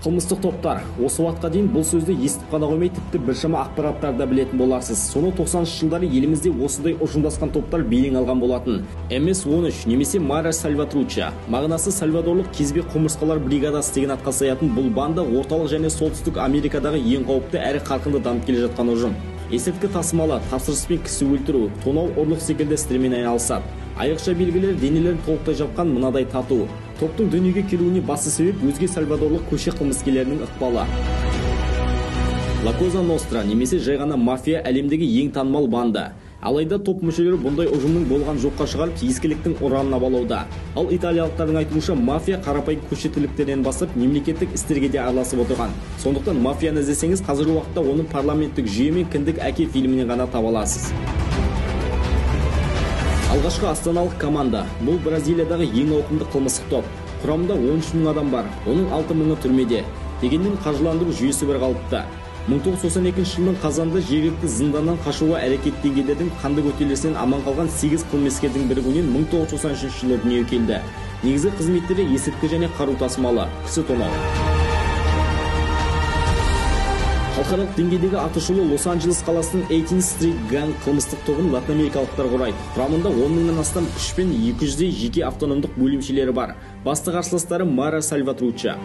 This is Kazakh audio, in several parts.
Қылмыстық топтар. Осы уақытқа дейін бұл сөзді естіп қана қоймай, тіпті біршама ақпараттарды білетін боларсыз. Соны 90-шы жылдары елімізде осындай ұжымдасқан топтар белең алған болатын. MS-13 немесе Мара Сальватруча. Мағынасы Сальвадорлық кезбе құмырсқалар бригадасы деген атқа саятын бұл банда орталық және солтүстік Америкадағы ең қауіпті әрі қарқынды дамып келе жатқан ұжым. Есірткі тасымалы, тапсырыспен кісі өлтіру, тонау, ұрлық секілді істермен айналысады. Айрықша белгілер денелерін толықтай жапқан мынадай тату. Топтың дүниеге келуіне басты себеп өзге сальвадорлық көше қылмыскерлерінің ықпалы. La Cosa Nostra немесе жай ғана мафия әлемдегі ең танымал банда. Алайда топ мүшелері бұндай ұжымның болған жоққа шығарып, ескіліктің ұранына балауда. Ал италиялықтардың айтуынша мафия қарапайым көше тірліктерінен бастап мемлекеттік істерге де араласып отырған. Сондықтан мафияны іздесеңіз, қазіргі уақытта оның парламенттік жүйе мен Кіндік әке фильмінен ғана таба аласыз. Алғашқы астаналық команда. Бұл Бразилиядағы ең ауқымды қылмыстық топ. Құрамында 13 мың адам бар, оның 6 мыңы түрмеде. Дегенмен қаржыландыру жүйесі бір қалыпты. 1992 жылдың қазанда жергілікті зынданнан қашуға әрекеттенгендердің қанды көтерілісінен аман қалған 8 қылмыскердің бірігуінен 1993 жылы дүниеге келді. Негізгі қызметтері есірткі және қару тасымалы, кісі тонау. Халықаралық деңгейдегі атышулы Лос-Анджелес қаласының 18th Street Gang қылмыстық тобын латынамерикалықтар құрайды. Құрамында 10 мыңнан астам күш пен 200-дей жеке автономдық бөлімшелері бар. Басты қарсыластары Мара Сальватруча.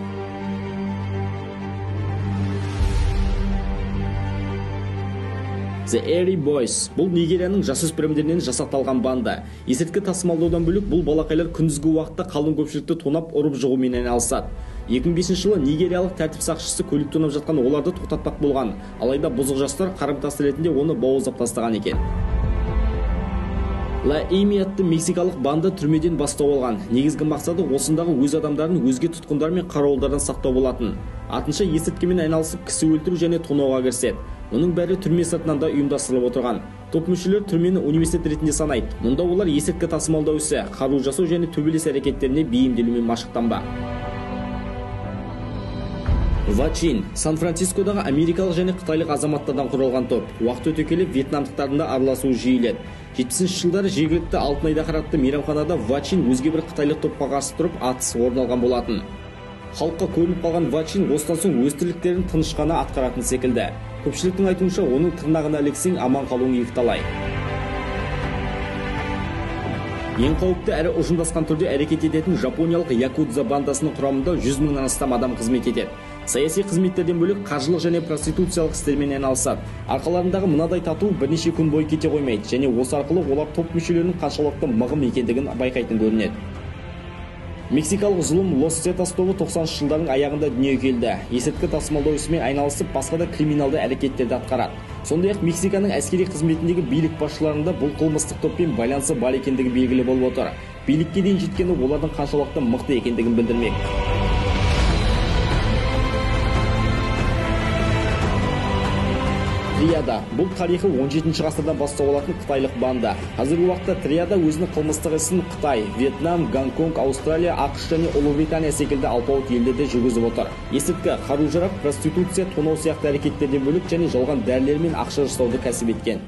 The Airy Boys. Бұл Нигерияның жасөспірімдерінен жасақталған банда. Есірткі тасымалдаудан бөлек бұл балақайлар күндізгі уақытта қалың көпшілікті тонап, ұрып жығумен айналысады. 2005 жылы нигериялық тәртіп сақшысы көлік тонап жатқан оларды тоқтатпақ болған. Алайда бұзық жастар қарымтасы ретінде оны бауыздап тастаған екен. La Amy атты мексикалық банда түрмеден бастау алған. Негізгі мақсаты осындағы өз адамдарын өзге тұтқындар мен қарауылдардан сақтау болатын. Артынша есірткімен айналысып кісі өлтіру және тонауға кіріседі. Оның бәрі түрме сыртынан да ұйымдастырылып отырған. Топ мүшелері түрмені университет ретінде санайды. Мұнда олар есірткі тасымалдау ісі, қару жасау және төбелес әрекеттеріне бейімделумен машықтанба. Вачин. Сан-Францискодағы америкалық және қытайлық азаматтардан құралған топ. Уақыт өте келе вьетнамдықтардың да араласуы жиіледі. 70 жылдары жергілікті Алтын Айда қаратты мейрамханада Вачин өзге бір қытайлық топқа қарсы тұрып атыс орын алған болатын. Халыққа көрініп қалған Вачин осыдан соң өз тірліктерін тыныш қана атқаратын секілді. Көпшіліктің айтуынша оның тырнағына іліксең аман қалуың екіталай. Ең қауіпті әрі ұжымдасқан түрде әрекет ететін жапониялық Якудза бандасының құрамында 100 мыңнан астам адам қызмет етеді. Саяси қызметтерден бөлек қаржылық және проституциялық істермен айналысады. Арқаларындағы мынадай тату бірнеше күн бойы кете қоймайды және осы арқылы олар топ мүшелерінің қаншалықты мығым екендігін байқайтын көрінеді. Мексикалық зұлым Лос Сетас тобы 90-шы жылдардың аяғында дүниеге келді. Есірткі тасымалдау ісімен айналысып, басқа да криминалды әрекеттерді атқарады. Сондай-ақ Мексиканың әскери қызметіндегі билік басшыларында бұл қылмыстық топпен байланысы бар екендігі белгілі болып отыр. Билікке дейін жеткені олардың қаншалықты мықты екендігін білдірмек. Триада. Бұл тарихы 17-ші ғасырдан бастау алатын қытайлық банда. Қазіргі уақытта Триада өзінің қылмыстық ісін Қытай, Вьетнам, Гонконг, Аустралия, ақш және Ұлыбритания секілді алпауыт елдерде жүргізіп отыр. Есірткі, қару-жарақ, проституция, тонау сияқты әрекеттерден бөлек және жалған дәрілер мен ақша жасауды кәсіп еткен.